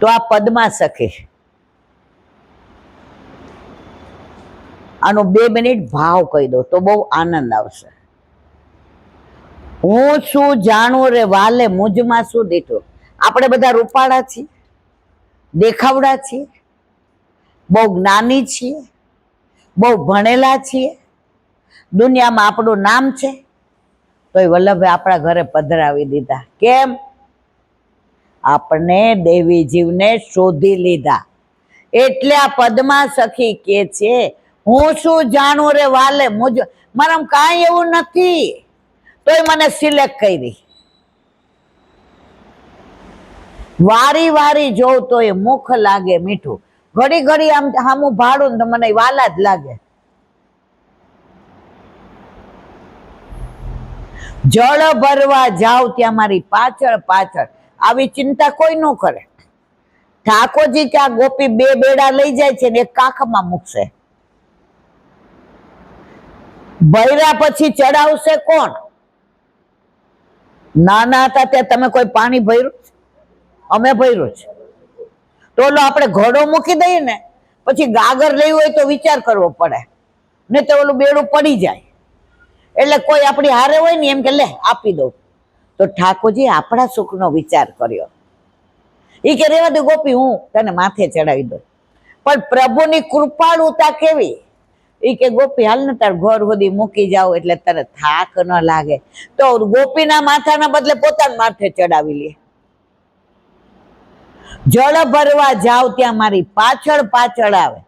તો આ પદમાં સખી, આનો 2 મિનિટ ભાવ કહી દો તો બહુ આનંદ આવશે. હું શું જાણું રે વાલે મુજમાં શું દીઠું. આપણે બધા રૂપાળા છીએ, દેખાવડા છીએ, બહુ જ્ઞાની છીએ, બહુ ભણેલા છીએ, દુનિયામાં આપણું નામ છે, તોય વલ્લભે આપણા ઘરે પધરાવી દીધા. કેમ? આપણે દેવી જીવને શોધી લીધા. એટલે આ પદમાં સખી કે છે, હું શું જાણું રે વાલે મુજ, મારામાં કાંઈ એવું નથી, તોય મને સિલેક્ટ કરી. વારી વારી જોઉં તો એ મુખ લાગે મીઠું. ઘડી ઘડી આમ સામું ભાડું ને તો મને વાલા જ લાગે. જળ ભરવા જાવ ત્યાં મારી પાછળ પાછળ. આવી ચિંતા કોઈ ન કરે. ઠાકોરજી કે આ ગોપી 2 બેડા લઈ જાય છે ને એક કાખમાં મૂકશે. ભર્યા પછી ચડાવશે કોણ? નાના હતા ત્યાં તમે કોઈ પાણી ભર્યું? અમે ભર્યું છે. તો ઓલો આપણે ઘોડો મૂકી દઈએ ને પછી ગાગર લેવું હોય તો વિચાર કરવો પડે, ને તો ઓલું બેડું પડી જાય. એટલે કોઈ આપણી હારે હોય ને એમ કે લે આપી દઉં. તો ઠાકોરજી આપણા સુખનો વિચાર કર્યો. એ કે રેવા દે ગોપી, હું તને માથે ચડાવી દઉં. પણ પ્રભુની કૃપાળુતા કેવી! એ કે ગોપી હાલ ને તાર ઘર સુધી મૂકી જાવ એટલે તને થાક ન લાગે. તો ગોપીના માથાના બદલે પોતાના માથે ચડાવી લે. જળ ભરવા જાવ ત્યાં મારી પાછળ પાછળ આવે.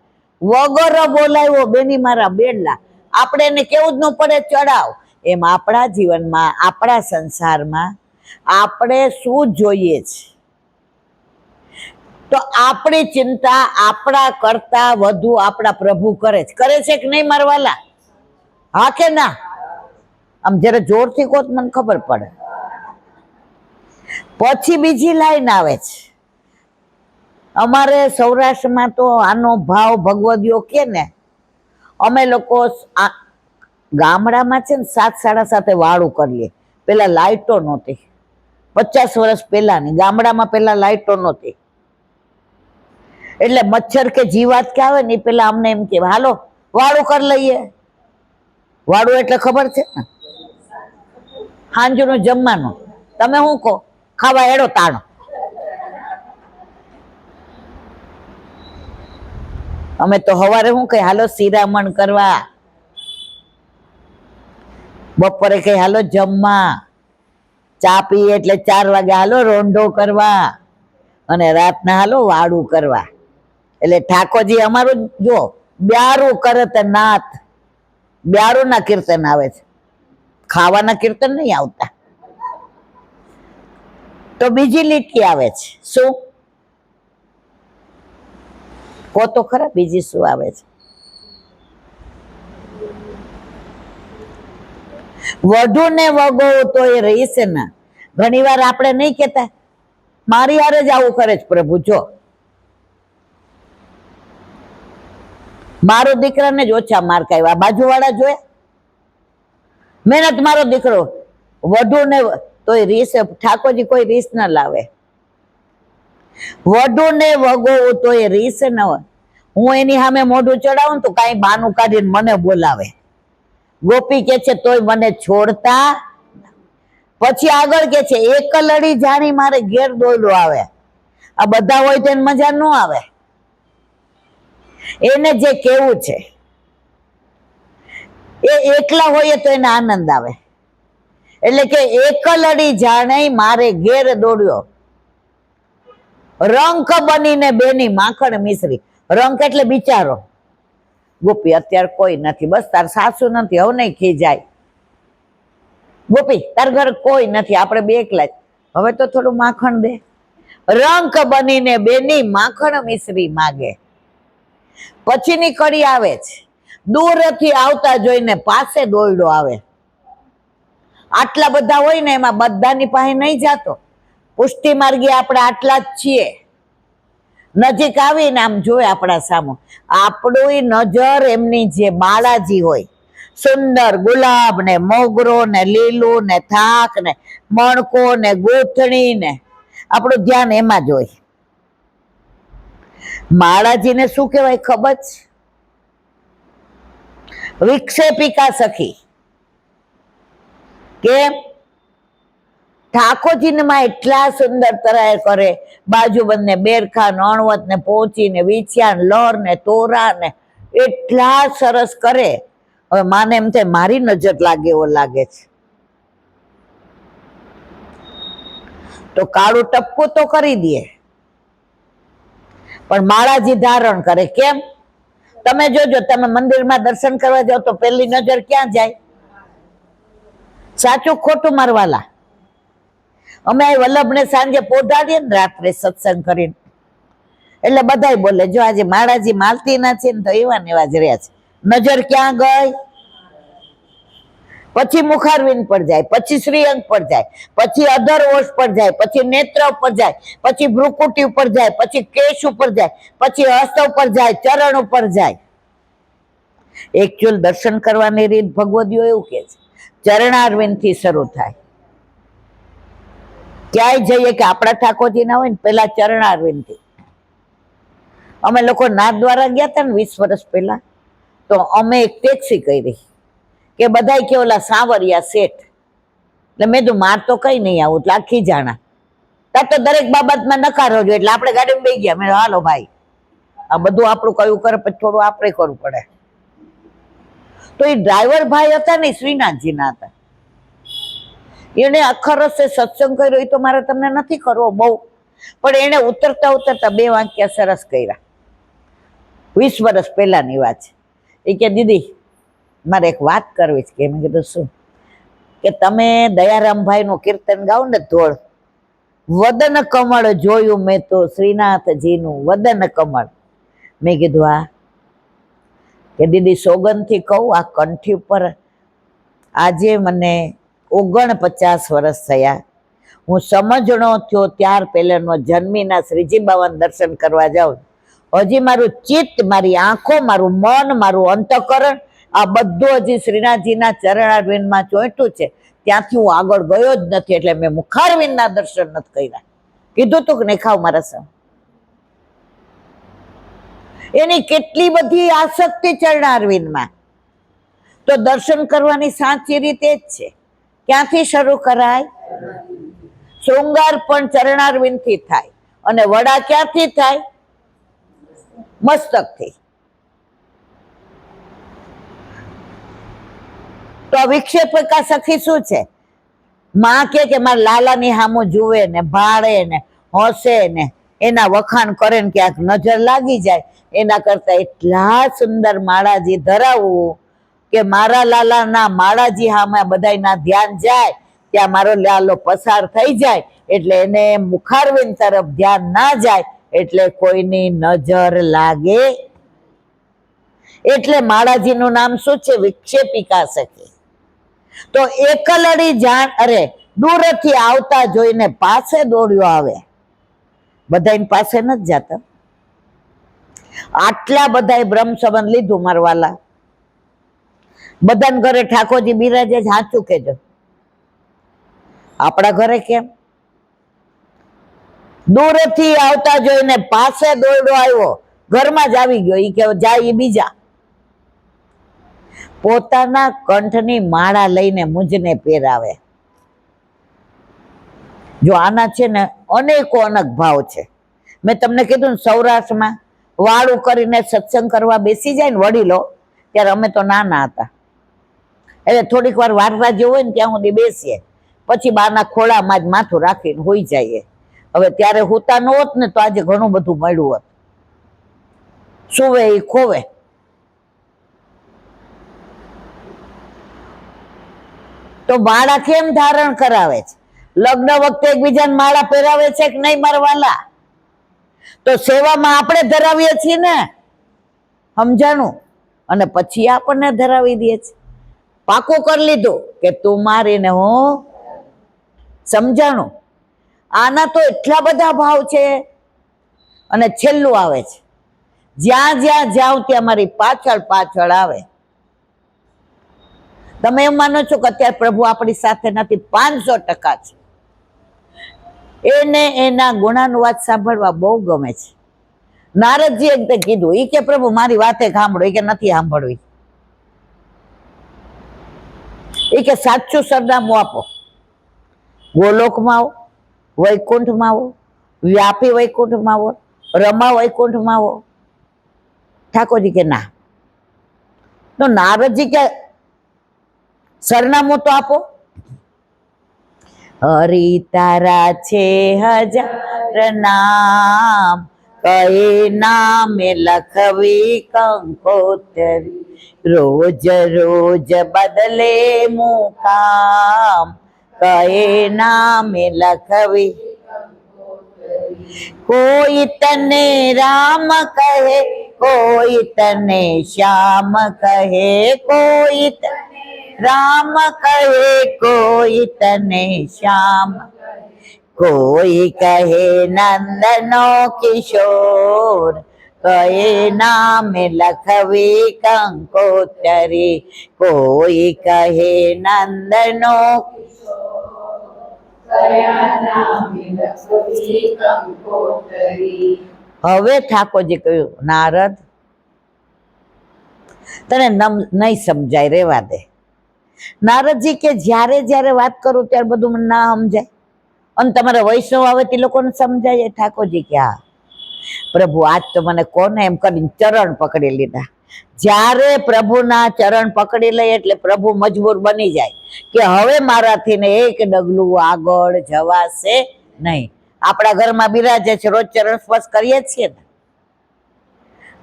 વગર બોલાવ્યો બેની મારા બેડલા. આપણે એને કેવું જ ન પડે ચડાવ. એમ આપણા જીવનમાં, આપણા સંસારમાં આપણે શું જોઈએ છે? તો આપણી ચિંતા આપણા કરતા વધુ આપણા પ્રભુ કરે છે. કરે છે કે નહીં મારવાલા? હા કે ના? આમ જયારે જોરથી કહો તો મને ખબર પડે. પછી બીજી લાઈન આવે છે. અમારે સૌરાષ્ટ્રમાં તો આનો ભાવ ભગવદીઓ કે ને, અમે લોકો ગામડામાં છે ને 7 સાડા 7 વાળું કરીએ. પેલા લાઈટો નહોતી, 50 વર્ષ પહેલાની ગામડામાં પેલા લાઈટો નહોતી. એટલે મચ્છર કે જીવાત કે આવે ને એ પેલા અમને એમ કે હાલો વાળું કરી લઈએ. વાળું એટલે ખબર છે ને, સાંજનું જમવાનું. તમે શું કહો? ખાવા એડો તાણો. અમે તો સવારે શું કહે? હાલો શિરામણ કરવા. બપોરે કઈ હાલો જમવા. ચા પીએ એટલે 4 વાગે હાલો રોંઢો કરવા. અને રાતના હાલો વાળું કરવા. એટલે ઠાકોરજી અમારું જો બ્યારું કરે તે નાથ. બ્યારું ના કીર્તન આવે છે, ખાવાના કીર્તન નહીં આવતા. તો બીજી લીટી આવે છે. શું કહો તો ખરા? બીજી શું આવે છે? વઢુ ને વગો તો એ રહીશે ના. ઘણી વાર આપણે નહીં કેતા મારી હારે જ આવું કરે છે પ્રભુ. જો મારો દીકરાને જ ઓછા માર્ક આવ્યા, બાજુવાળા જોયા. મહેનત મારો દીકરો. વઢુ ને તો એ રીસ, ઠાકોરજી કોઈ રીસ ના લાવે. વઢુ ને વગો તો એ રીસ ન હોય. હું એની સામે મોઢું ચડાવું તો કાંઈ બાનું કાઢીને મને બોલાવે. ગોપી કે છે તોય મને છોડતા. પછી આગળ કે છે એકલડી જાણી મારે ઘેર દોયડો આવે. આ બધા હોય તો એને મજા ન આવે. એને જે કેવું છે એ એકલા હોય તો એને આનંદ આવે. એટલે કે એકલડી જાણે મારે ઘેર દોડ્યો. રંક બનીને બેની માખણ મિશ્રી. રંક એટલે બિચારો. ગોપી અત્યારે કોઈ નથી, બસ તાર સાસુ નથી, હવે નહીં ખીજાય. ગોપી તાર ઘર કોઈ નથી, આપણે 2 એકલા જ, હવે તો થોડું માખણ દે. રંક બનીને બેની માખણ મિશ્રી માગે. પછીની કડી આવે છે, દૂરથી આવતા જોઈને પાસે દોયડો આવે. આટલા બધા હોય ને એમાં બધાની પાસે નહીં જાતો. પુષ્ટિ માર્ગી આપણે આટલા જ છીએ. નજીક આવીને આમ જોયે આપણા સામુ. આપણું નજર એમની જે બાળાજી હોય, સુંદર ગુલાબ ને મોગરો ને લીલું ને થાક ને મણકો ને ગૂંથણી ને, આપણું ધ્યાન એમાં જ હોય. માળાજીને શું કહેવાય ખબર છે? વિક્ષેપિકા સખી. કેમ? ઠાકોરજીમાં એટલા સુંદર તરાય કરે, બાજુબંધને બેરખા અણવત ને પહોંચીને વિછ્યા લહર ને તોરા ને એટલા સરસ કરે. હવે માને એમ થાય મારી નજર લાગે એવો લાગે છે, તો કાળું ટપકું તો કરી દે, પણ માળાજી ધારણ કરે. કેમ? તમે જોજો, તમે મંદિરમાં દર્શન કરવા જાઓ તો પહેલી નજર ક્યાં જાય? સાચું ખોટું મારવાલા? અમે વલ્લભને સાંજે પોઢાડીએ ને રાત્રે સત્સંગ કરીને, એટલે બધાય બોલે જો આજે માળાજી માલતી ના છે ને તો એવા ને એવા જ રહ્યા છે. નજર ક્યાં ગઈ? પછી મુખારવિંદ પર જાય, પછી શ્રીઅંગ પર જાય, પછી અધર ઓશ પર જાય, પછી નેત્ર ઉપર જાય, પછી ભ્રુકુટી ઉપર જાય, પછી કેશ ઉપર જાય, પછી હસ્ત ઉપર જાય, ચરણ ઉપર જાય. એકચ્યુઅલ દર્શન કરવાની રીત ભગવદીઓ એવું કે છે, ચરણારવિંદ થી શરૂ થાય. ક્યાંય જઈએ કે આપણા ઠાકોરજી ના હોય ને પેલા ચરણારવિંદ થી. અમે લોકો નાથદ્વારા ગયા હતા ને 20 વર્ષ પહેલા, તો અમે એક ટેક્સી કરી કે બધા કે ઓલા સાવરિયા શેઠ, એટલે મેં કીધું માર તો કઈ નહીં આવું, એટલે આખી જાણા ત્યાં તો દરેક બાબતમાં નકારો જો, એટલે આપણે ગાડીમાં બેસી ગયા. મેં હાલો ભાઈ, આ બધું આપણું કયું કરે પછી થોડું આપણે કરવું પડે. તો એ ડ્રાઈવર ભાઈ હતા ને શ્રીનાથજીના હતા, એને આખા રસ્તે સત્સંગ કર્યો. એ તો મારે તમને નથી કરવો બહુ, પણ એને ઉતરતા ઉતરતા 2 વાક્યા સરસ કર્યા. 20 વર્ષ પહેલાની વાત છે. એ કે દીદી મારે એક વાત કરવી છે. કે મેં કીધું શું? કે તમે દયારામભાઈ નું કીર્તન ગાઓ ને ધોળ, વદન કમળ જોયું મેં તો શ્રીનાથજીનું વદન કમળ. મેં કીધું હા. કે દીદી સોગંદથી કહું, આ કંઠી ઉપર આજે મને 49 વર્ષ થયા. હું સમજણો થયો ત્યાર પહેલાનો જન્મીના શ્રીજી બાવાના દર્શન કરવા જાઉં, હજી મારું ચિત્ત, મારી આંખો, મારું મન, મારું અંતઃકરણ આ બધું હજી શ્રીનાથજીના ચરણારવિંદમાં ચોંટ્યું છે. ત્યાંથી હું આગળ ગયો જ નથી, એટલે મેં મુખારવિંદના દર્શન નથી કર્યા. કીધું તું કે નહીં ખાવ મારા સમ. એની કેટલી બધી આસક્તિ ચરણારવિંદમાં. તો દર્શન કરવાની સાચી રીતે જ છે. ક્યાંથી શરૂ કરાય? શૃંગાર પણ ચરણારવિંદથી થાય, અને વડા ક્યાંથી થાય? મસ્તકથી. તો વિક્ષેપિકા સખી શું છે? માં કે મારા લાલાની સામું જુએ ને, ભાળે ને, હસે ને, એના વખાણ કરે ને ક્યાંક નજર લાગી જાય. એના કરતા એટલા સુંદર માળાજી ધરાવવું કે મારા લાલાના માળાજી સામે બધાયના ધ્યાન જાય, ત્યાં મારો લાલો પસાર થઈ જાય, એટલે એને મુખારવિંદ તરફ ધ્યાન ના જાય, એટલે કોઈની નજર લાગે. એટલે માળાજીનું નામ શું છે? વિક્ષેપિકા સખી. તો એકલડી જાણ, અરે દૂરથી આવતા જોઈને પાસે દોડ્યો આવે. બધાની પાસે નથી જતા. આટલા બધા બ્રહ્મ સંબંધ લીધું મારવાલા. બધાને ઘરે ઠાકોરજી બિરાજે, સાચું કેજો. આપણા ઘરે કેમ? દૂરથી આવતા જોઈને પાસે દોડ્યો આવ્યો, ઘરમાં જ આવી ગયો. ઈ કે જાય બીજા. પોતાના કંઠની માળા લઈને મુજને પહેરાવે. જો આના છે ને અનેકો અનેક ભાવ છે. મેં તમને કીધું ને, સૌરાષ્ટ્રમાં વાળું કરીને સત્સંગ કરવા બેસી જાય ને વડીલો, ત્યારે અમે તો નાના હતા, એટલે થોડીક વાર વાર્તા જેવું હોય ને ત્યાં સુધી બેસીએ, પછી બાના ખોળામાં જ માથું રાખીને હોઈ જઈએ. હવે ત્યારે હોતા ન હોત ને તો આજે ઘણું બધું મળ્યું હોત. સુવે એ ખોવે. તો માળા કેમ ધારણ કરાવે છે? લગ્ન વખતે એકબીજાને માળા પહેરાવે છે કે નહીં મારવાલા? તો સેવામાં આપણે ધરાવીએ છીએ ને, સમજાણું? અને પછી આપણને ધરાવી દે છે. પાકું કરી લીધું કે તું મારીને હું, સમજાણું? આના તો એટલા બધા ભાવ છે. અને છેલ્લું આવે છે, જ્યાં જ્યાં જાઉં ત્યાં મારી પાછળ પાછળ આવે. તમે એમ માનો છો કે અત્યારે પ્રભુ આપણી સાથે નથી? 500% છે. એને એના ગુણાનુવાદ સાંભળવા બહુ ગમે છે. નારદજી એક કીધું, એ કે પ્રભુ મારી વાતે સાંભળો, એ કે નથી સાંભળવી. એ કે સાચું સરનામું આપો, ગોલોકમાં આવો, વૈકુંઠમાં આવો, વ્યાપી વૈકુંઠમાં આવો, રમા વૈકુંઠમાં આવો. ઠાકોરજી કે ના. તો નારદજી કે સરનામું તો આપો. હરિ તારા છે હજાર નામ, કહે નામે લખવી કંકોતરી, રોજ રોજ બદલે મુકામ, કહે નામે લખવી. કોઈ તને રામ કહે, કોઈ તને શ્યામ કહે, કોઈ રામ કહે, કોઈ તને શ્યામ, કોઈ કહે નંદનો કિશોર, કહે નામે લખવી કંકોતરી, કોઈ કહે નંદનો. હવે ઠાકોરજી કહ્યું, નારદ તને નહીં સમજાય, રેવા દે. નારદજી કે જ્યારે જ્યારે વાત કરું ત્યારે બધું મને ના સમજાય, અને તમારા વૈષ્ણવ આવે તે લોકોને સમજાય. ઠાકોરજી કે હા પ્રભુ, આજ તો મને કોને એમ કરીને ચરણ પકડી લીધા. જ્યારે પ્રભુના ચરણ પકડી લઈએ એટલે પ્રભુ મજબૂર બની જાય કે હવે મારાથી ને એક ડગલું આગળ જવાશે નહીં. આપણા ઘરમાં બિરાજે છે, રોજ ચરણ સ્પર્શ કરીએ છીએ ને,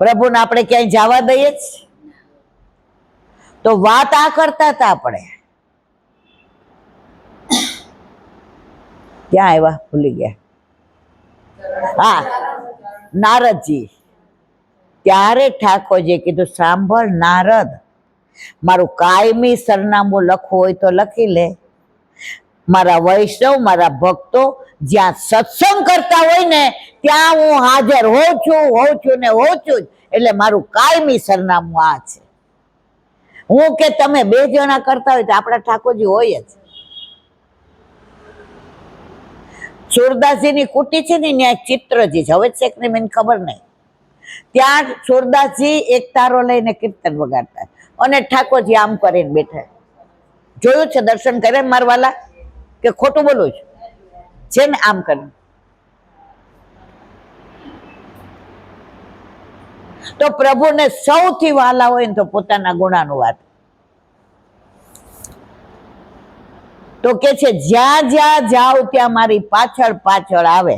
પ્રભુને આપણે ક્યાંય જવા દઈએ જ. તો વાત આ કરતા હતા આપણે, ક્યાં આવ્યા ભૂલી ગયા. હા, નારદજી. ત્યારે ઠાકોરજીએ કીધું, સાંભળ નારદ, મારું કાયમી સરનામું લખવું હોય તો લખી લે. મારા વૈષ્ણવ, મારા ભક્તો જ્યાં સત્સંગ કરતા હોય ને ત્યાં હું હાજર હોઉં છું ને હોઉં છું. એટલે મારું કાયમી સરનામું આ છે. હું કે તમે બે જણા કરતા હોય તો આપણા ઠાકોરજી હોય જ. સુરદાસજીની કુટી છે ને ત્યાં ચિત્રજી છે, હવે છે કે મને ખબર નહીં. ત્યાં સુરદાસજી એક તારો લઈને કીર્તન વગાડતા અને ઠાકોરજી આમ કરીને બેઠા. જોયું છે? દર્શન કરે મારવાલા કે ખોટું બોલું છે ને? આમ કરીને. તો પ્રભુને સૌથી વાલા હોય ને તો પોતાના ગુણાનું વાત. તો કે છે જ્યાં જ્યાં જાવ ત્યાં મારી પાછળ પાછળ આવે,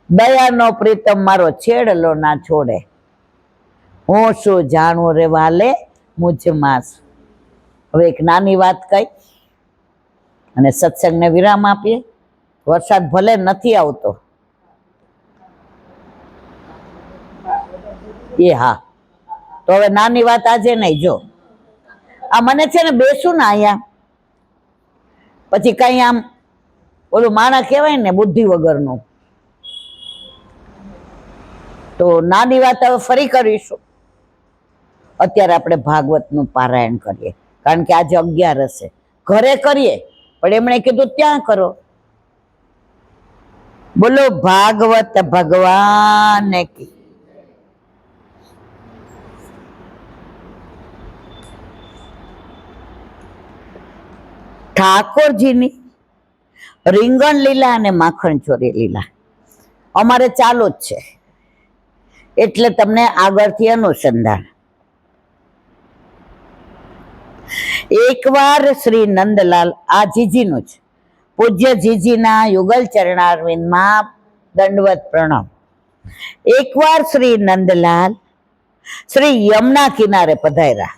દયાનો પ્રીતમ મારો છેડલો ના છોડે, હું શું જાણું રે વાલે મુજમાં. હવે એક નાની વાત કઈ અને સત્સંગને વિરામ આપીએ. વરસાદ ભલે નથી આવતો, એ હા, તો હવે નાની વાત આજે નહીં. જો આ મને છે ને બેસું ને અહીંયા, પછી કઈ આમ ઓલું માણસ કહેવાય ને બુદ્ધિ વગરનું, તો નાની વાત હવે ફરી કરીશું. અત્યારે આપણે ભાગવતનું પારાયણ કરીએ, કારણ કે આજે 11 હશે. ઘરે કરીએ પણ એમણે કીધું ત્યાં કરો. બોલો ભાગવત ભગવાન કી. ઠાકોરજીની રીંગણ લીલા અને માખણ ચોરી લીલા અમારે ચાલુ જ છે, એટલે તમને આગળથી અનુસંધાન. એકવાર શ્રી નંદલાલ, આ જીજીનું જ, પૂજ્ય જીજીના યુગલ ચરણારવિંદમાં દંડવત પ્રણામ. એકવાર શ્રી નંદલાલ શ્રી યમુના કિનારે પધાર્યા.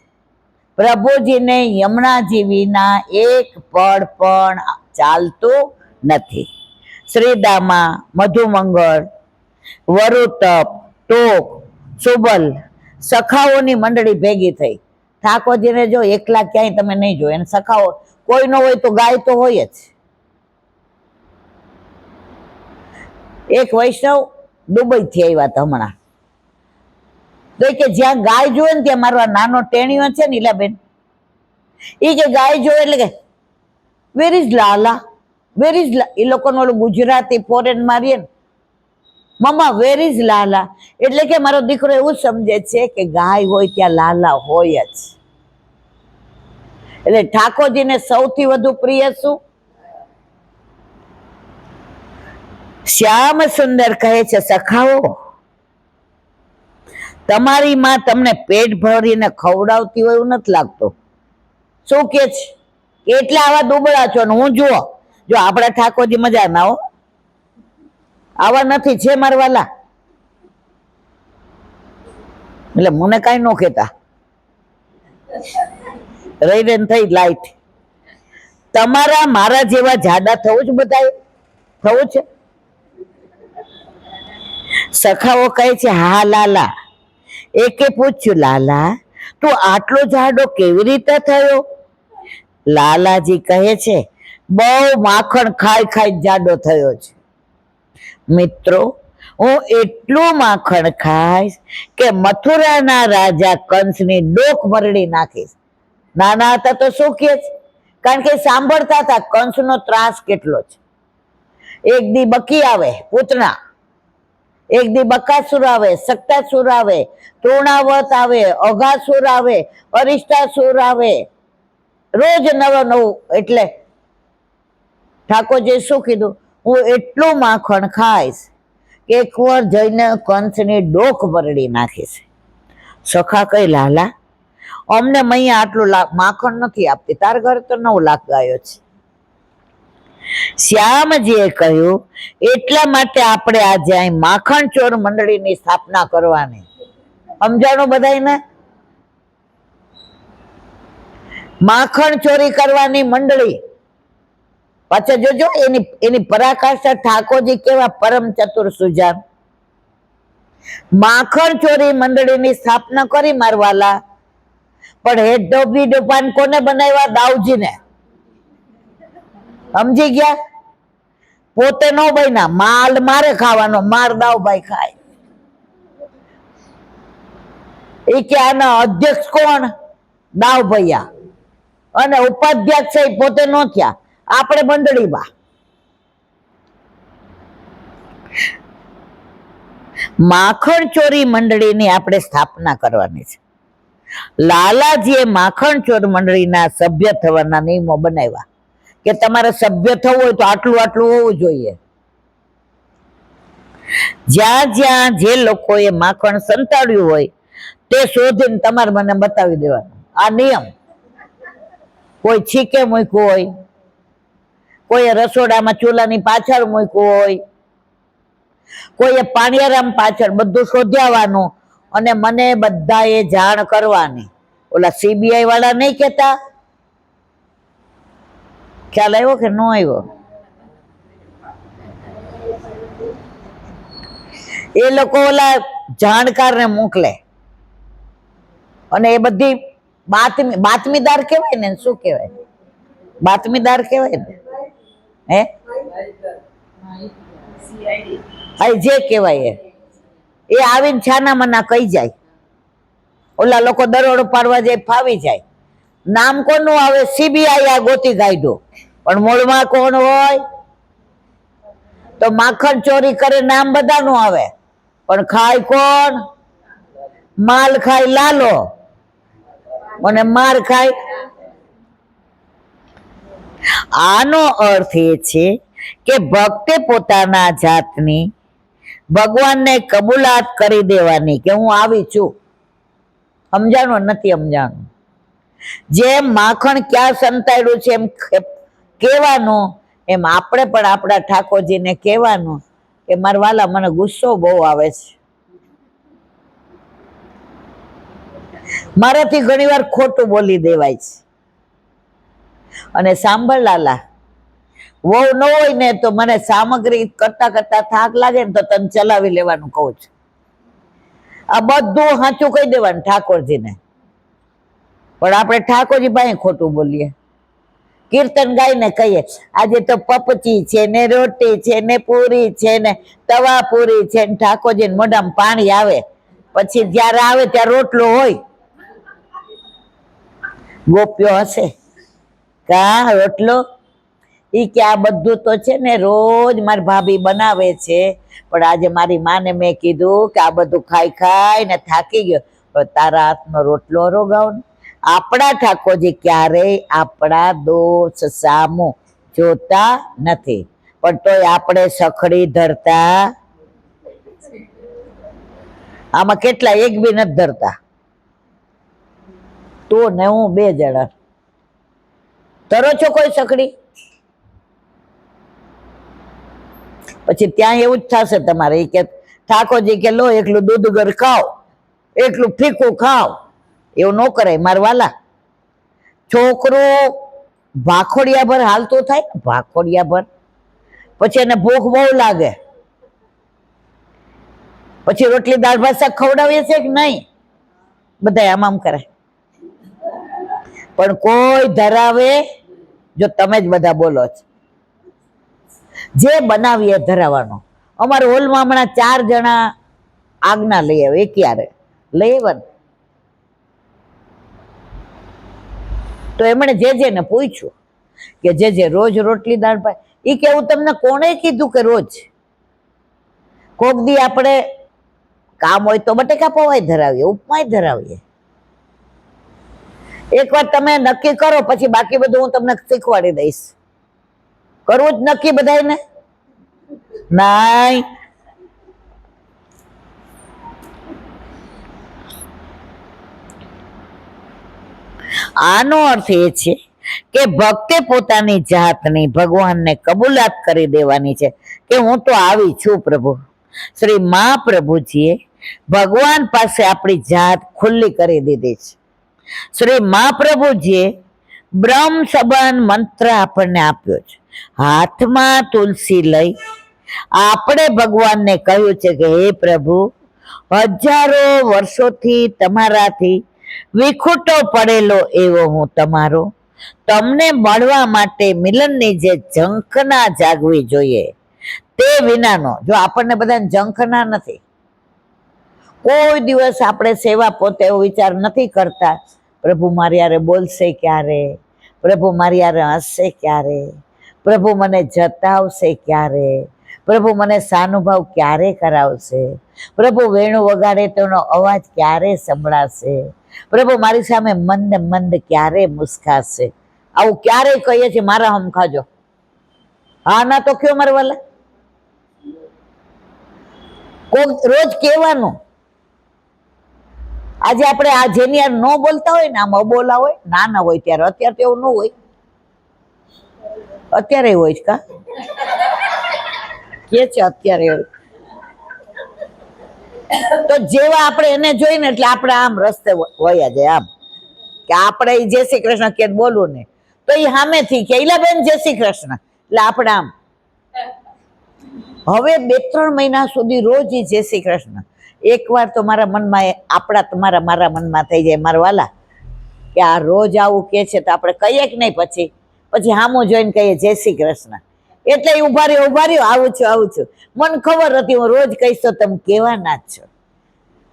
પ્રભુજીને યમુનાજી વિના એક પળ પણ ચાલતું નથી. શ્રીદામા, મધુમંગળ, વરુતપ, ટોક, સુબલ સખાઓની મંડળી ભેગી થઈ. ઠાકોરજીને જો એકલા ક્યાંય તમે નહીં જોયો, એને સખાઓ કોઈ ન હોય તો ગાય તો હોય જ. એક વૈષ્ણવ દુબઈથી આવ્યા હતા હમણાં, તો કે જ્યાં ગાય જોવે ને ત્યાં મારો નાનો ટેણીઓ છે ને ઈલાબેન, એ કે ગાય જોવે એટલે કે where is Lala, where is, એ લોકોનું ઓલું ગુજરાતી ફોરેન મારીએ ને મમ્મા વેર ઇઝ લાલા, એટલે કે મારો દીકરો એવું સમજે છે કે ગાય હોય ત્યાં લાલા હોય જ. એટલે ઠાકોરજીને સૌથી વધુ પ્રિય શું? શ્યામ સુંદર કહે છે, સખાઓ તમારી માં તમને પેટ ભરીને ખવડાવતી હોય એવું નથી લાગતું. શું કે છે? એટલા આવા દુબળા છો ને હું જુઓ, જો આપણા ઠાકોરજી મજા ના હો, આવા નથી છે મારવાલા. એટલે મને કઈ ન કહેતા, રહી રહીને થઈ લાઈટ. તમારા મારા જેવા જાડા થવું જ બધા થવું છે? સખાઓ કહે છે, હા લાલા. એકે પૂછ્યું, લાલા તું આટલો જાડો કેવી રીતે થયો? લાલાજી કહે છે, બહુ માખણ ખાઈ ખાઈ જાડો થયો છે. મિત્રો, હું એટલું માખણ ખાઈશ કે મથુરાના રાજા કંસની ડોક મરડી નાખીશ. નાના હતા તો શું કે છે? કારણ કે સાંભળતા હતા કંસનો ત્રાસ કેટલો છે. એક દી બકી આવે પૂતના, એક દી બકાસુર આવે, સક્તાસુર આવે, તૃણાવત આવે, અઘાસુર આવે, અરિષ્ટાસુર આવે, રોજ નવો નવું. એટલે ઠાકોરજી શું કીધું? હું એટલું માખણ ખાઈશ કે એકવાર જઈને કંસની ડોક ભરડી નાખીશ. સખા કઈ, લાલા અમને મૈયા આટલું માખણ નથી આપતી, તાર ઘરે તો 9 લાખ ગાયો છે. શ્યામજીએ કહ્યું, એટલા માટે આપણે આજે અહીં માખણ ચોર મંડળીની સ્થાપના કરવાની. સમજાણું બધાને? માખણ ચોરી કરવાની મંડળી. પાછા જોજો એની પરાકાષ્ઠા ઠાકોરજી કેવા પરમ ચતુર સુજાન. માખણ ચોરી મંડળીની સ્થાપના કરી મારવાલા, પણ હેડ ડોબી ડોપાન કોને બનાવ્યા? દાઉજીને. સમજી ગયા? પોતે નો બન્યા, માલ મારે ખાવાનો, માર દાઉભાઈ ખાય. એ કે આના અધ્યક્ષ કોણ? દાઉભૈયા. અને ઉપાધ્યક્ષ પોતે નો થયા, આપણે મંડળીમાં. માખણ ચોરી મંડળીની આપણે સ્થાપના કરવાની છે. લાલાજીએ માખણ ચોર મંડળીના સભ્ય થવાના નિયમો બનાવ્યા કે તમારે સભ્ય થવું હોય તો આટલું આટલું હોવું જોઈએ. જ્યાં જ્યાં જે લોકોએ માખણ સંતાડ્યું હોય તે શોધીને તમારે મને બતાવી દેવાનું. આ નિયમ. કોઈ છીકે મૂક્યું હોય, કોઈએ રસોડામાં ચૂલાની પાછળ મૂક્યું હોય, કોઈએ પાણીયારામ પાછળ, બધું શોધ્યાવાનું અને મને બધાએ જાણ કરવાની. ઓલા CBI વાળા નહીં કેતા? ખ્યાલ આવ્યો કે ન આવ્યો? એ લોકો ઓલા જાણકારને મોકલે અને એ બધી બાતમીદાર કહેવાય ને, શું કહેવાય? બાતમીદાર કહેવાય ને, હે? હા, જે કહેવાય એ આવીને છાના મના કહી જાય. ઓલા લોકો દરોડો પાડવા જાય, ફાવી જાય. નામ કોનું આવે? CBI આ ગોતી કાઢ્યું, પણ મૂળમાં કોણ હોય? તો માખણ ચોરી કરે નામ બધાનું આવે, પણ ખાય કોણ? માલ ખાય લાલો અને માર ખાય. આનો અર્થ એ છે કે ભક્તે પોતાના જાતની ભગવાનને કબૂલાત કરી દેવાની કે હું આવી છું. સમજાણું? નથી સમજાણું? જેમ માખણ ક્યાં સંતાડ્યું છે એમ કહેવાનું, એમ આપણે પણ આપણા ઠાકોરજીને કહેવાનું કે મારા વાલા મને ગુસ્સો બહુ આવે છે, મારાથી ઘણી વાર ખોટું બોલી દેવાય છે. અને સાંભળ લાલા, વહુ ન હોય ને તો મને સામગ્રી કરતા કરતા થાક લાગે ને તો તને ચલાવી લેવાનું કહું છું. આ બધું સાચું કહી દેવાનું ઠાકોરજીને, પણ આપણે ઠાકોરજી પાસે ખોટું બોલીએ. કીર્તન ગાઈને કહીએ, આજે તો પપચી છે ને, રોટી છે ને, પૂરી છે ને, તવા પૂરી છે ને. ઠાકોરજીને મોઢામાં પાણી આવે, પછી જ્યારે આવે ત્યારે રોટલો હોય. ગોપ્યો હશે કા રોટલો? ઈ કે આ બધું તો છે ને રોજ મારી ભાભી બનાવે છે, પણ આજે મારી માને મેં કીધું કે આ બધું ખાઈ ખાઈ ને થાકી ગયો, પણ તારા હાથનો રોટલો રોગાવ ને. આપણા ઠાકોરજી ક્યારેય આપણા દોષ સામો જોતા નથી, પણ તોય આપણે સખડી ધરતા. આમાં કેટલા એક બી નથી ધરતા, તું ને હું 2 જણા ધરો છો કોઈ સખડી? પછી ત્યાં એવું જ થશે તમારે કે ઠાકોરજી કે લો એકલું દૂધગર ખાઓ, એટલું ફીકું ખાઓ. એવું ન કરાય મારા વાલા. છોકરું ભાખોડિયા ભર હાલતું થાય ને, ભાખોડિયા ભર, પછી એને ભૂખ બહુ લાગે, પછી રોટલી દાળ ભાત શાક ખવડાવીએ છે કે નહીં? બધા આમ આમ કરે, પણ કોઈ ધરાવે? જો તમે જ બધા બોલો છો. જે બનાવીએ ધરાવવાનો. અમારા હોલમાં હમણાં 4 જણા આજ્ઞા લઈ આવે, ક્યારે લઈ આવે ને તો એમણે જે ને પૂછ્યું કે જે રોજ રોટલી દાળ ભાત, એ કે હું તમને કોણે કીધું કે રોજ? કોક દી આપણે કામ હોય તો બટેકા પૌવાય ધરાવીએ, ઉપમાય ધરાવીએ. એકવાર તમે નક્કી કરો, પછી બાકી બધું હું તમને શીખવાડી દઈશ. કરવું જ નક્કી બધાને? નાઈ. આનો અર્થ એ છે કે ભક્તે પોતાની જાતની ભગવાનને કબૂલાત કરી દેવાની છે કે હું તો આવી છું પ્રભુ. શ્રી મહાપ્રભુજીએ ભગવાન પાસે આપણી જાત ખુલ્લી કરી દીધી છે. શ્રી મહાપ્રભુજીએ બ્રહ્મ સંબંધ મંત્ર આપણને આપ્યો છે. હાથમાં તુલસી લઈ આપણે ભગવાનને કહ્યું છે કે હે પ્રભુ, હજારો વર્ષોથી તમારાથી વિખૂટો પડેલો એવો હું તમારો, તમને મળવા માટે મિલનની જે ઝંખના જાગવી જોઈએ તે વિનાનો. જો આપણને બધાને ઝંખના નથી, કોઈ દિવસ આપણે સેવા પોતે એવો વિચાર નથી કરતા પ્રભુ મારી યારે બોલશે ક્યારે, પ્રભુ મારી યારે હસશે ક્યારે, પ્રભુ મને જતાવશે ક્યારે, પ્રભુ મને સાનુભાવ ક્યારે કરાવશે, પ્રભુ વેણુ વગાડે તેનો અવાજ ક્યારે સંભળાશે, પ્રભુ મારી સામે મંદ મંદ ક્યારે મુસ્કાશે. આવું ક્યારે કહીએ છીએ? મારા હમ ખાજો. હા ના તો કયો મારા વાલા. કોક રોજ કહેવાનું. આજે આપણે આ જેની યાર ન બોલતા હોય ને, આમ અબોલા હોય, નાના હોય ત્યારે, અત્યારે તો એવું ન હોય. અત્યારે હોય છે કા કે છે અત્યારે એવું. તો જેવા આપણે એને જોઈને એટલે આપણે આમ રસ્તે વયા જાય, આમ કે આપણે જય શ્રી કૃષ્ણ કે બોલવું ને તો એ સામેથી કે ઈલાબેન જય શ્રી કૃષ્ણ, એટલે આપણે આમ. હવે 2-3 મહિના સુધી રોજ જય શ્રી કૃષ્ણ. એકવાર તો મારા મનમાં મારા મનમાં થઈ જાય મારા વાલા કે આ રોજ આવું કે છે તો આપણે કહીએ કે નહીં? પછી સામું જોઈને કહીએ જય શ્રી કૃષ્ણ, એટલે ઉભા રહ્યો આવું છું. મને ખબર હતી હું રોજ કહીશ તો તમે કહેવાના જ છો.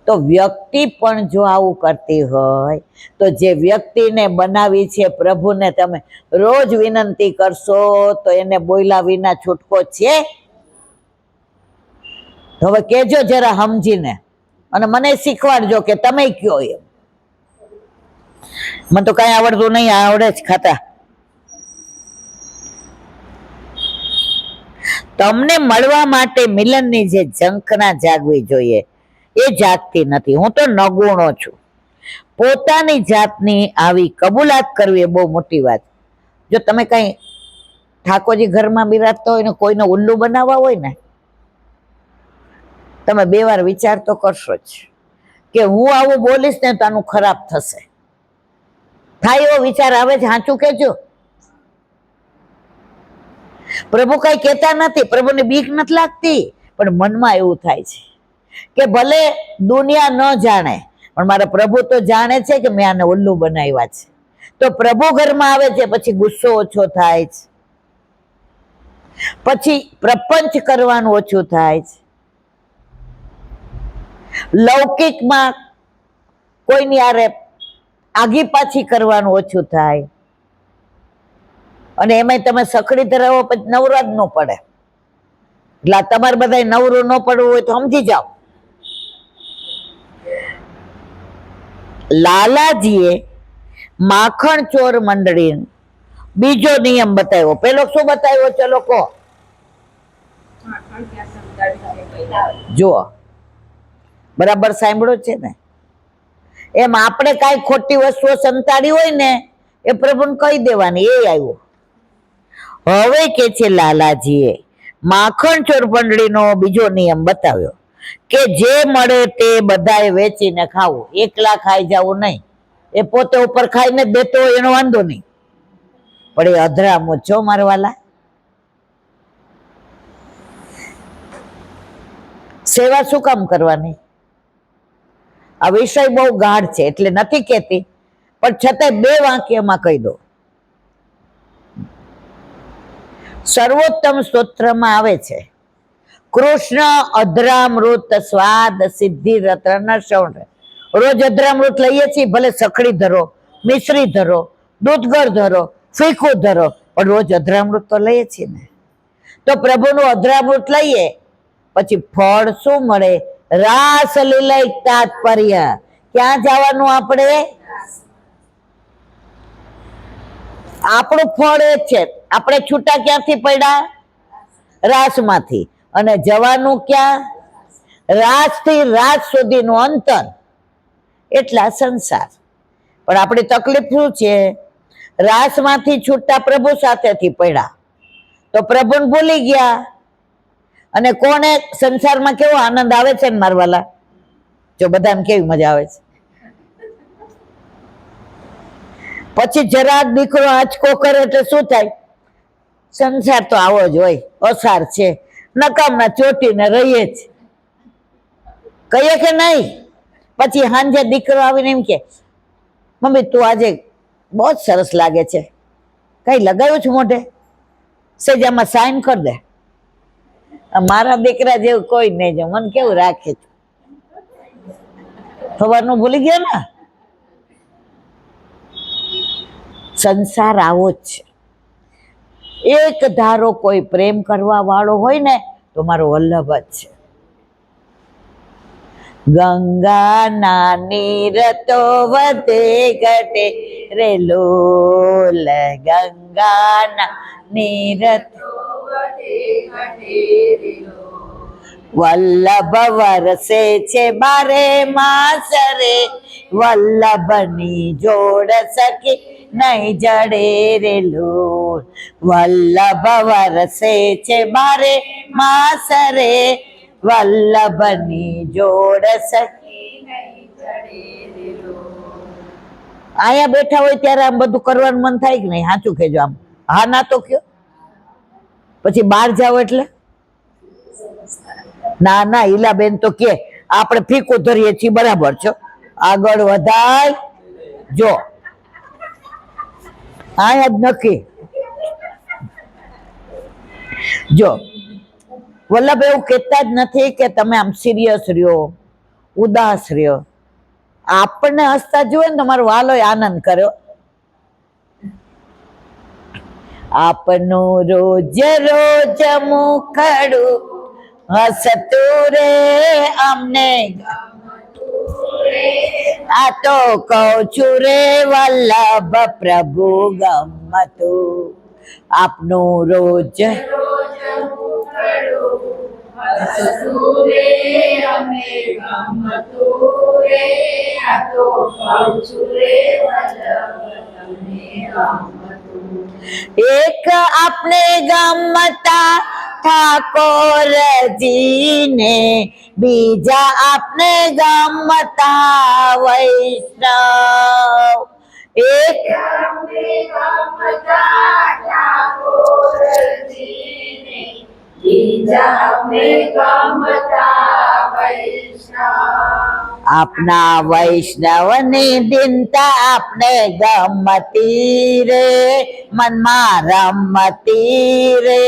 તો વ્યક્તિ પણ જો આવું કરતી હોય તો જે વ્યક્તિને બનાવી છે પ્રભુને તમે રોજ વિનંતી કરશો તો એને બોલ્યા વિના છૂટકો છે? હવે કેજો જરા સમજીને, અને મને શીખવાડજો કે તમે કયો એમ. મને તો કઈ આવડતું નહીં, આવડે જ ખાતા. તમને મળવા માટે મિલનની જે ઝંખના જાગવી જોઈએ એ જાગતી નથી. હું તો નગુણો છું. પોતાની જાતની આવી કબૂલાત કરવી એ બહુ મોટી વાત. જો તમે કઈ ઠાકોરજી ઘરમાં બિરાજતા હોય ને કોઈને ઉલ્લુ બનાવવા હોય ને, તમે 2 વાર વિચાર તો કરશો જ કે હું આવું બોલીશ ને તો આનું ખરાબ થશે. થાય એવો વિચાર આવે છે? સાચું કેજો. પ્રભુ કઈ કહેતા નથી, પ્રભુને બીક નથી લાગતી, પણ મનમાં એવું થાય છે કે ભલે દુનિયા ન જાણે પણ મારા પ્રભુ તો જાણે છે કે મેં આને ઉલ્લુ બનાવ્યા છે. તો પ્રભુ ઘરમાં આવે છે પછી ગુસ્સો ઓછો થાય છે, પછી પ્રપંચ કરવાનું ઓછું થાય છે, લૌકિકમાં કોઈની આરે આગી પાછી કરવાનું ઓછું થાય. અને એમાંય તમે સખડી ધરાવો પછી નવરા જ ન પડે. એટલે તમારે બધા નવરું ન પડવું હોય તો સમજી જાઓ. લાલાજીએ માખણ ચોર મંડળી બીજો નિયમ બતાવ્યો. પેલો શું બતાવ્યો? ચલો કહો. જુઓ, બરાબર સાંભળ્યો છે ને? એમ આપણે કઈ ખોટી વસ્તુઓ સંતાડી હોય ને એ પ્રભુને કહી દેવાની. એ આવ્યો. હવે કે છે લાલાજીએ માખણ ચોર મંડળીનો બીજો નિયમ બતાવ્યો કે જે મળે તે બધાએ વેચીને ખાવું. એકલા ખાઈ જવું નહીં. એ પોતે ઉપર ખાઈને જ દેતો હોય એનો વાંધો નહીં, પણ એ અધરામો છો મારવાલા. સેવા શું કામ કરવાની? આ વિષય બહુ ગાઢ છે એટલે નથી કહેતી, પણ છતાંય 2 વાક્યમાં કહી દો. સર્વોત્તમ સ્તોત્રમાં આવે છે, કૃષ્ણ અધરામૃત સ્વાદ સિદ્ધિ રત્ન શ્રવણ. રોજ અધરામૃત લઈએ છીએ, ભલે સખડી ધરો, મિશ્રી ધરો, દૂધગર ધરો, ફીકું ધરો, પણ રોજ અધરામૃત તો લઈએ છીએ ને. તો પ્રભુનું અધરામૃત લઈએ પછી ફળ શું મળે? રાસ લીલા તાત્પર્ય. ક્યાં જવાનું આપણે? આપણું ફળ એ છે. આપણે છૂટા ક્યાંથી પડ્યા? રાસમાંથી. અને જવાનું ક્યાં? રાસથી રાસ સુધીનું અંતર એટલા સંસાર. પણ આપણી તકલીફ શું છે? રાસમાંથી છૂટા પ્રભુ સાથેથી પડ્યા તો પ્રભુને ભૂલી ગયા. અને કોને સંસારમાં કેવો આનંદ આવે છે ને મારવાલા? જો બધાને કેવી મજા આવે છે. પછી જરાક દીકરો આંચકો કરે એટલે શું થાય? સંસાર તો આવો જ હોય, અસાર છે, નકામના ચોટીને રહીએ જ. કહીએ કે નહીં? પછી સાંજે દીકરો આવીને એમ કે, મમ્મી તું આજે બહુ જ સરસ લાગે છે, કઈ લગાવ્યું છે મોઢે? સેજામાં સાઈન કર દે. મારા દીકરા જેવું કોઈ નહીં. જો મને કેવું રાખે છે, સવારનું ભૂલી ગયા ને. સંસાર આવો જ છે. એક ધારો કોઈ પ્રેમ કરવા વાળો હોય ને તો મારો વલ્લભ જ છે. ગંગા નીર તો વધે ઘટે રે લોલ, ગંગા નીર વલ્લભ વરસે છે બારે માસ રે, વલ્લભની જોડ સકી નહીં જડે રે લોલ. વલ્લભ વરસે છે બારે માસ રે, વલ્લભની જોડ સકી નહીં જડે રે લોલ. અહીંયા બેઠા હોય ત્યારે આમ બધું કરવાનું મન થાય કે નહીં? સાચું કહેજો. આમ હા ના તો કયો. પછી બહાર જાઓ એટલે ના ના ઈલાબેન તો કે આપણે ફીકું ધરીએ છીએ, બરાબર છો, આગળ વધાય. જો આયા જ નક્કી. જો વલ્લભ એવું કહેતા જ નથી કે તમે આમ સિરિયસ રહ્યો, ઉદાસ રહ્યો. આપણને હસતા જુએ ને તમારો વાલો આનંદ કર્યો. આપનું રોજ રોજ મુખડું હસતું રે અમને, આ તો કહું છું રે વલ્લભ પ્રભુ ગમતું. આપનું રોજ એક આપણે ગમતા ઠાકોરજીને, બીજા આપણે ગમતા વૈષ્ણવ. એક આપણે ગમતા ઠાકોરજીને, બીજા આપણે ગમતા વૈષ્ણવ. આપના વૈષ્ણવની દિનતા આપણે ગમતી રે, મનમાં રમતી રે.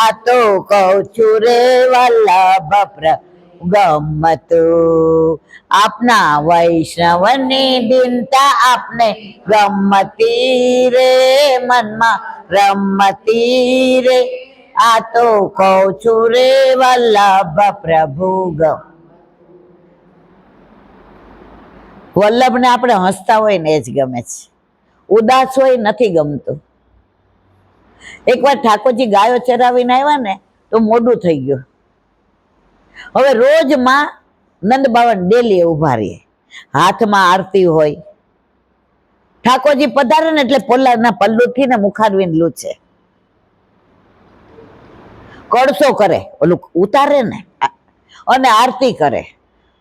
આ તો કહું છું રે વલ્લભ ગમતું. આપના વૈષ્ણવની દીનતા આપને ગમતી રે, મનમાં રમતી રે. આ તો કહું છું રે વલ્લભ પ્રભુ ગમ. વલ્લભને આપણે હસતા હોય ને એ જ ગમે છે, ઉદાસ હોય નથી ગમતું. એકવાર ઠાકોરજી ગાયો ચરાવીને આવ્યા ને તો મોડું થઈ ગયું. હવે રોજ માં નંદ બાવન ડેલી ઉભા રહીએ, હાથમાં આરતી હોય. ઠાકોરજી પધારે ને એટલે પોલાના પલ્લુથી ને મુખારવીને લૂછે, કળશો કરે, ઓલું ઉતારે ને, અને આરતી કરે.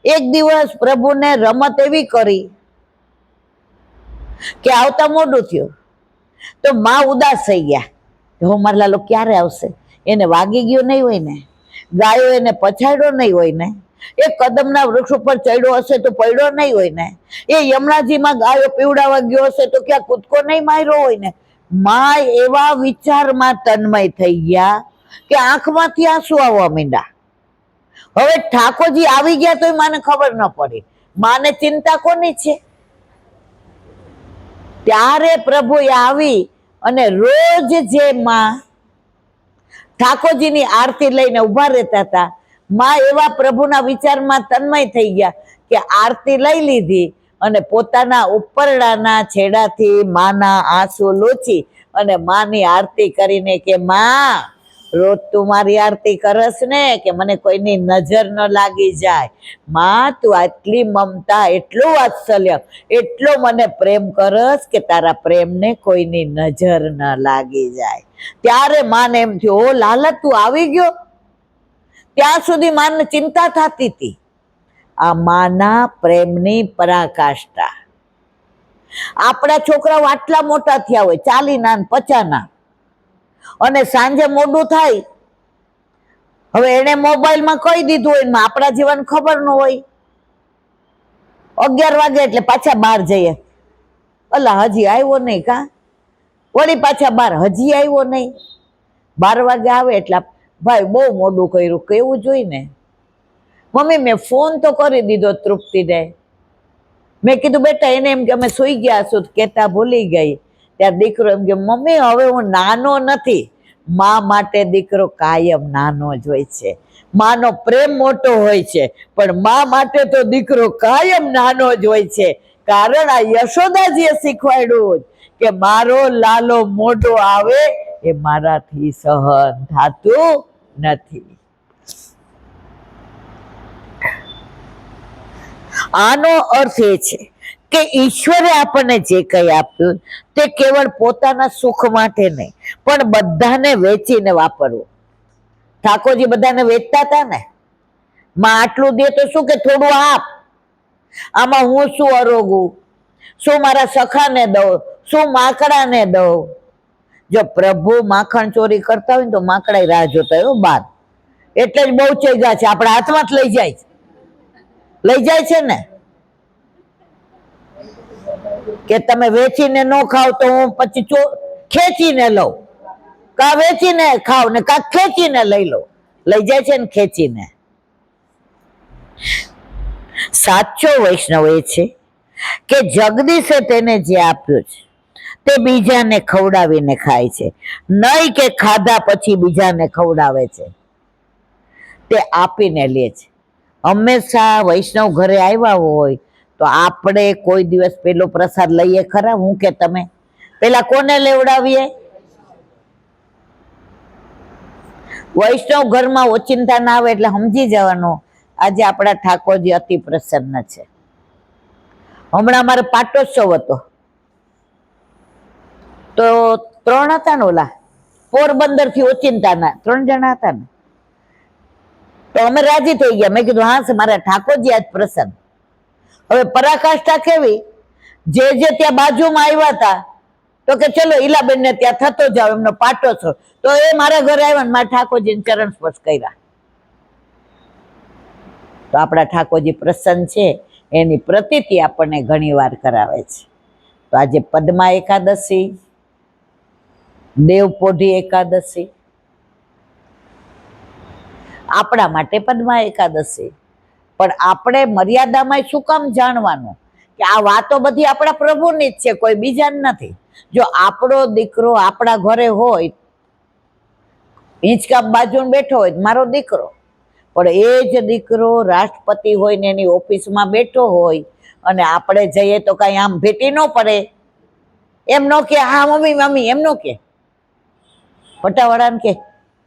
એક દિવસ પ્રભુને રમત એવી કરી કે આવતા મોડું થયું તો માં ઉદાસ થઈ ગયા. હું મારા લાલો ક્યારે આવશે? એને વાગી ગયો નહીં હોય ને, ગાયો એને પછાડ્યો નહીં હોય ને, એ કદમના વૃક્ષ ઉપર ચડ્યો હશે તો પડ્યો નહીં હોય ને, એ યમુનાજીમાં ગાયો પીવડાવવા ગયો હશે તો ક્યાં કૂદકો નહીં માર્યો હોય ને. માં એવા વિચારમાં તન્મય થઈ ગયા કે આંખમાંથી આંસુ આવવા માંડ્યા. હવે ઠાકોરજી આવી ગયા તો માને ખબર ન પડી, માને ચિંતા કોની છે? ત્યારે પ્રભુ આવી અને રોજ જે માં ઠાકોરજીની આરતી લઈને ઉભા રહેતા હતા, માં એવા પ્રભુના વિચારમાં તન્મય થઈ ગયા કે આરતી લઈ લીધી અને પોતાના ઉપરડાના છેડાથી માના આંસુ લૂછી અને માની આરતી કરીને કે માં, રોજ તું મારી આરતી કરસ ને કે મને કોઈની નજર ન લાગી જાય. માં તું આટલી મમતા, એટલું વાત્સલ્ય, એટલો મને પ્રેમ કરસ કે તારા પ્રેમને કોઈની નજર ન લાગી જાય. ત્યારે માને એમ થયું, ઓ લાલા તું આવી ગયો. ત્યાં સુધી માને ચિંતા થતી હતી. આ માના પ્રેમની પરાકાષ્ઠા. આપણા છોકરાઓ આટલા મોટા થયા હોય, 40 ના 50 ના, અને સાંજે મોડું થાય, હવે એને મોબાઈલમાં કહી દીધું હોય ને આપણા જીવન ખબર ન હોય. 11 વાગે એટલે પાછા બહાર જઈએ, અલા હજી આવ્યો નહીં કા, વળી પાછા બહાર, હજી આવ્યો નહીં. 12 વાગે આવે એટલે ભાઈ બહુ મોડું કર્યું, કેવું જોઈ ને. મમ્મી મેં ફોન તો કરી દીધો તૃપ્તિને. મેં કીધું બેટા એને એમ કે અમે સુઈ ગયા છું, કેતા ભૂલી ગઈ. ત્યારે દીકરો એમ કે મમ્મી હવે હું નાનો નથી. મા માટે દીકરો કાયમ નાનો જ હોય છે. માનો પ્રેમ મોટો હોય છે પણ મા માટે તો દીકરો કાયમ નાનો જ હોય છે. કારણ આ યશોદાજીએ શીખવાડ્યું કે મારો લાલો મોટો આવે એ મારાથી સહન થતું નથી. આનો અર્થ એ છે કે ઈશ્વરે આપણને જે કંઈ આપ્યું તે કેવળ પોતાના સુખ માટે નહીં પણ બધાને વેચીને વાપરવું. ઠાકોરજી બધાને વેચતા હતા ને, માં આટલું દે તો શું કે થોડું આપ, આમાં હું શું અરોગું, શું મારા સખાને દઉં, શું માકડાને દઉં. જો પ્રભુ માખણ ચોરી કરતા હોય ને તો માકડા રાહ જોતા હોય બાર, એટલે જ બહુ ચેગા છે, આપણા હાથમાં જ લઈ જાય છે. લઈ જાય છે ને કે તમે વેચીને ન ખાવ તો હું પછી ખેંચીને લઉં, કા વેચીને ખાવ ને કા ખેંચીને લઈ લો. લઈ જાય છે ને ખેંચીને. સાચો વૈષ્ણવ એ છે કે જગદીશે તેને જે આપ્યું છે તે બીજાને ખવડાવીને ખાય છે, નહીં કે ખાધા પછી બીજાને ખવડાવે છે. તે આપીને લે છે. હંમેશા વૈષ્ણવ ઘરે આવ્યા હોય તો આપણે કોઈ દિવસ પેલો પ્રસાદ લઈએ ખરા? હું કે તમે પેલા કોને લેવડાવીએ? વૈષ્ણવ ઘરમાં ઓચિંતા ના આવે એટલે સમજી જવાનું આજે આપણા ઠાકોરજી અતિ પ્રસન્ન છે. હમણાં અમારે પાટોત્સવ હતો તો 3 હતા ને, ઓલા પોરબંદર થી ઓચિંતાના 3 જણા હતા ને, તો અમે રાજી થઈ ગયા. મેં કીધું હા મારા ઠાકોરજી આજ પ્રસન્ન. હવે પરાકાષ્ઠા કેવી, જે ત્યાં બાજુમાં આવ્યા હતા તો કે ચલો ઈલાબેન ને ત્યાં થતો જાવ, એમનો પાટોત્સવ, તો એ મારા ઘરે આવ્યા ને મારા ઠાકોરજીને ચરણ સ્પર્શ કર્યા. તો આપણા ઠાકોરજી પ્રસન્ન છે એની પ્રતીતિ આપણને ઘણી વાર કરાવે છે. તો આજે પદ્મા એકાદશી, દેવપોઢી એકાદશી, આપણા માટે પદ્મા એકાદશી, પણ આપણે મર્યાદામાં શું કામ જાણવાનું કે આ વાતો બધી આપણા પ્રભુની જ છે, કોઈ બીજાની નથી. જો આપણો દીકરો આપણા ઘરે હોય, હિંચકા બાજુ બેઠો હોય મારો દીકરો, પણ એ જ દીકરો રાષ્ટ્રપતિ હોય ને એની ઓફિસમાં બેઠો હોય અને આપણે જઈએ તો કાંઈ આમ ભેટી ન પડે, એમ ન કે હા મમ્મી મમ્મી, એમ ન કે પટાવાળાને કે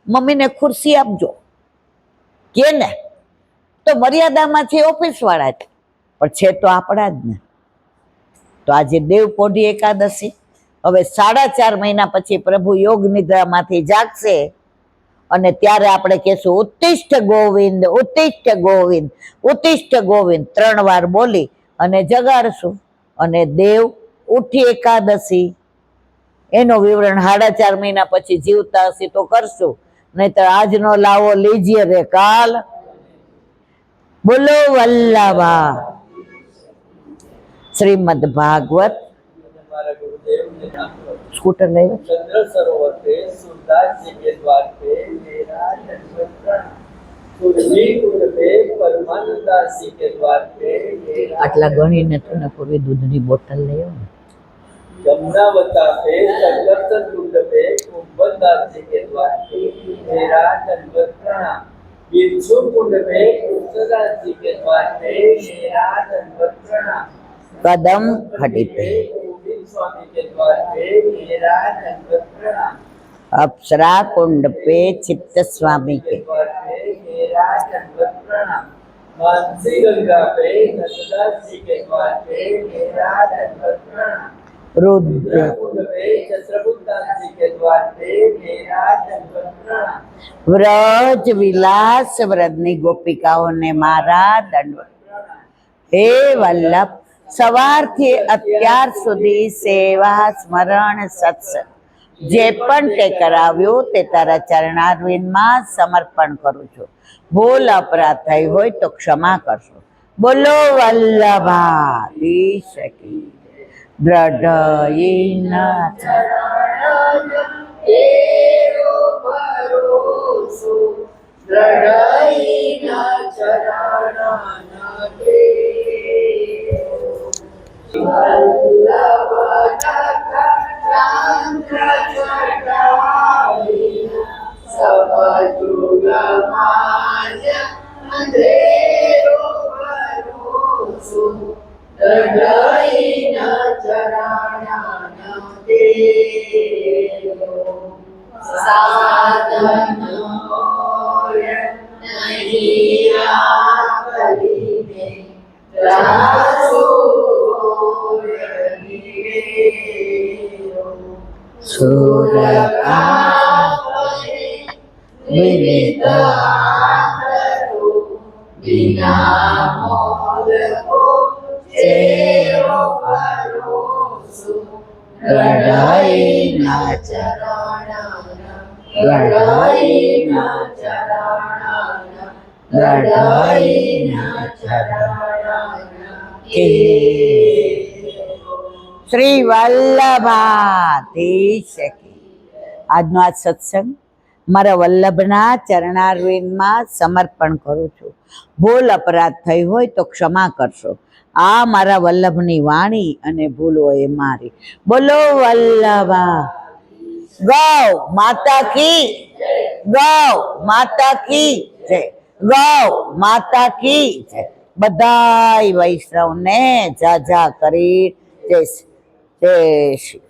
મમ્મીને ખુરશી આપજો, કે ને તો મર્યાદામાં છે ઓફિસ વાળા જ, પણ છે તો આપણા જ ને. તો આજે દેવપોઢી એકાદશી, હવે 4.5 મહિના પછી પ્રભુ યોગ નિદ્રામાંથી જાગશે અને ત્યારે આપણે કહેશું ઉત્તિષ્ઠ ગોવિંદ ઉત્તિષ્ઠ ગોવિંદ ઉત્તિષ્ઠ ગોવિંદ 3 વાર બોલી અને જગાડશું. અને દેવ ઉઠી એકાદશી એનો વિવરણ 4.5 મહિના પછી જીવતા હશે તો કરશું, નહીતર આજનો લાવો લીજીએ રે કાલ. બોલો વલ્લભા. શ્રીમદ ભાગવત. स्कूटर ले चंद्र सरोवर पे सूरदास जी के द्वार पे मेरा जन्म तुलसी कुंड पे परमानंदास जी के द्वार पे आटला गणी ने तो न पूरी दूधनी बोतल ले आओ. जमुनावता पे संगर्षण कुंड पे कुंभदास जी के द्वार पे मेरा जन्म प्रणाम. बिरसु कुंड पे कृष्णदास जी के द्वार पे मेरा जन्म प्रणाम. कदम खड़ी पे स्वामी के द्वार पे मेरा जन्म प्रणाम. अप्सरा कुंड पे चित्त स्वामी के द्वार पे मेरा जन्म प्रणाम. मानसी गंगा पे नंददास जी के द्वार पे मेरा जन्म प्रणाम. रुद्र कुंड पे चंद्रगुप्तदास जी के द्वार पे मेरा जन्म प्रणाम. व्रज विलास व्रजनी गोपिकाओं ने मारा दंडवत प्रणाम. हे वल्लभ, સવારથી અત્યાર સુધી સેવા સ્મરણ સત્સંગ જે પણ તે કરાવ્યું તે તારા ચરણારવિંદમાં સમર્પણ કરું છું. ભૂલ અપરાધ થઈ હોય તો ક્ષમા કરશો. બોલો વલ્લભાધીશ કી દ્રઢયનાથ શ્રી વલ્લભાધીશ કી. આજનો આ સત્સંગ મારા વલ્લભના ચરણારવિંદમાં સમર્પણ કરું છું. ભૂલ અપરાધ થઈ હોય તો ક્ષમા કરશો. આ મારા વલ્લભની વાણી અને ભૂલ હોય એ મારી. બોલો વલ્લભા. ગૌ માતા કી, ગૌ માતા કી જય, ગૌ માતા કી જય. બધાય વૈષ્ણવને જા જા કરી જય શ્રી